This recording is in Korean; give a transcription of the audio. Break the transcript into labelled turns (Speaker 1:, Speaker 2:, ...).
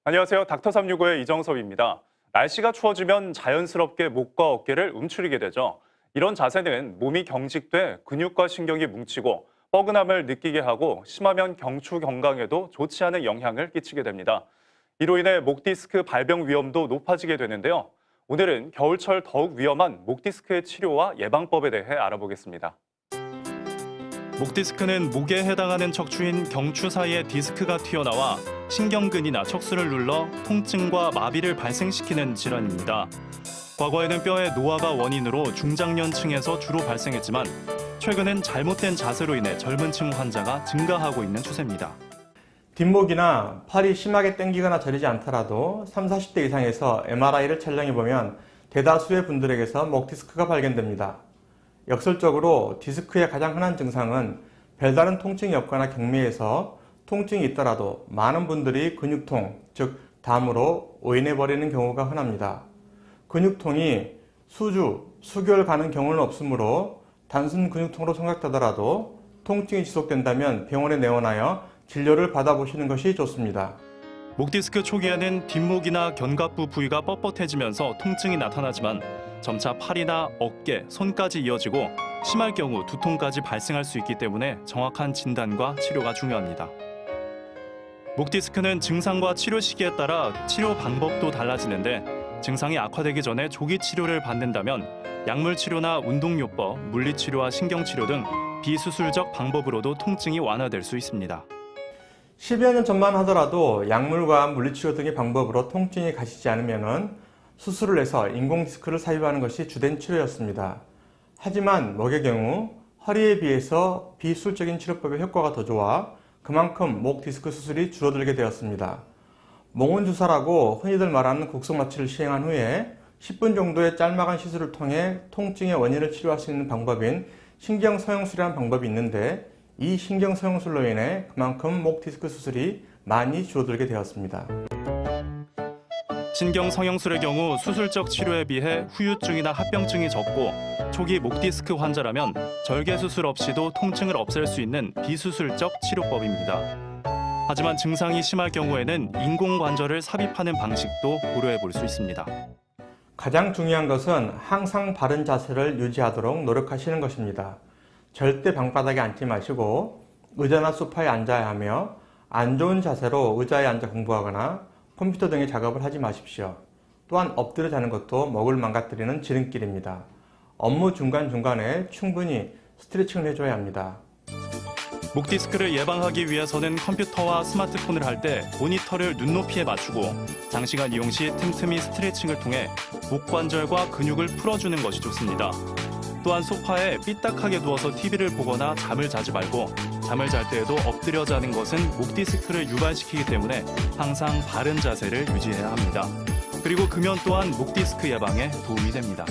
Speaker 1: 안녕하세요. 닥터365의 이정섭입니다. 날씨가 추워지면 자연스럽게 목과 어깨를 움츠리게 되죠. 이런 자세는 몸이 경직돼 근육과 신경이 뭉치고 뻐근함을 느끼게 하고 심하면 경추 건강에도 좋지 않은 영향을 끼치게 됩니다. 이로 인해 목 디스크 발병 위험도 높아지게 되는데요. 오늘은 겨울철 더욱 위험한 목 디스크의 치료와 예방법에 대해 알아보겠습니다. 목 디스크는 목에 해당하는 척추인 경추 사이에 디스크가 튀어나와 신경근이나 척수를 눌러 통증과 마비를 발생시키는 질환입니다. 과거에는 뼈의 노화가 원인으로 중장년층에서 주로 발생했지만 최근엔 잘못된 자세로 인해 젊은 층 환자가 증가하고 있는 추세입니다.
Speaker 2: 뒷목이나 팔이 심하게 당기거나 저리지 않더라도 30, 40대 이상에서 MRI를 촬영해보면 대다수의 분들에게서 목 디스크가 발견됩니다. 역설적으로 디스크의 가장 흔한 증상은 별다른 통증이 없거나 경미해서 통증이 있더라도 많은 분들이 근육통, 즉 담으로 오인해버리는 경우가 흔합니다. 근육통이 수주, 수개월 가는 경우는 없으므로 단순 근육통으로 생각되더라도 통증이 지속된다면 병원에 내원하여 진료를 받아보시는 것이 좋습니다.
Speaker 1: 목 디스크 초기에는 뒷목이나 견갑부 부위가 뻣뻣해지면서 통증이 나타나지만 점차 팔이나 어깨, 손까지 이어지고 심할 경우 두통까지 발생할 수 있기 때문에 정확한 진단과 치료가 중요합니다. 목 디스크는 증상과 치료 시기에 따라 치료 방법도 달라지는데 증상이 악화되기 전에 조기 치료를 받는다면 약물 치료나 운동요법, 물리치료와 신경치료 등 비수술적 방법으로도 통증이 완화될 수 있습니다.
Speaker 2: 10여 년 전만 하더라도 약물과 물리치료 등의 방법으로 통증이 가시지 않으면 수술을 해서 인공 디스크를 삽입하는 것이 주된 치료였습니다. 하지만 목의 경우 허리에 비해서 비수술적인 치료법의 효과가 더 좋아 그만큼 목 디스크 수술이 줄어들게 되었습니다. 몽은 주사라고 흔히들 말하는 국소 마취를 시행한 후에 10분 정도의 짤막한 시술을 통해 통증의 원인을 치료할 수 있는 방법인 신경서형술이라는 방법이 있는데 이 신경서형술로 인해 그만큼 목 디스크 수술이 많이 줄어들게 되었습니다.
Speaker 1: 신경성형술의 경우 수술적 치료에 비해 후유증이나 합병증이 적고 초기 목 디스크 환자라면 절개 수술 없이도 통증을 없앨 수 있는 비수술적 치료법입니다. 하지만 증상이 심할 경우에는 인공관절을 삽입하는 방식도 고려해 볼 수 있습니다.
Speaker 2: 가장 중요한 것은 항상 바른 자세를 유지하도록 노력하시는 것입니다. 절대 방바닥에 앉지 마시고 의자나 소파에 앉아야 하며 안 좋은 자세로 의자에 앉아 공부하거나 컴퓨터 등의 작업을 하지 마십시오. 또한 엎드려 자는 것도 목을 망가뜨리는 지름길입니다. 업무 중간중간에 충분히 스트레칭을 해줘야 합니다.
Speaker 1: 목 디스크를 예방하기 위해서는 컴퓨터와 스마트폰을 할 때 모니터를 눈높이에 맞추고 장시간 이용 시 틈틈이 스트레칭을 통해 목 관절과 근육을 풀어주는 것이 좋습니다. 또한 소파에 삐딱하게 누워서 TV를 보거나 잠을 자지 말고 잠을 잘 때에도 엎드려 자는 것은 목 디스크를 유발시키기 때문에 항상 바른 자세를 유지해야 합니다. 그리고 금연 또한 목 디스크 예방에 도움이 됩니다.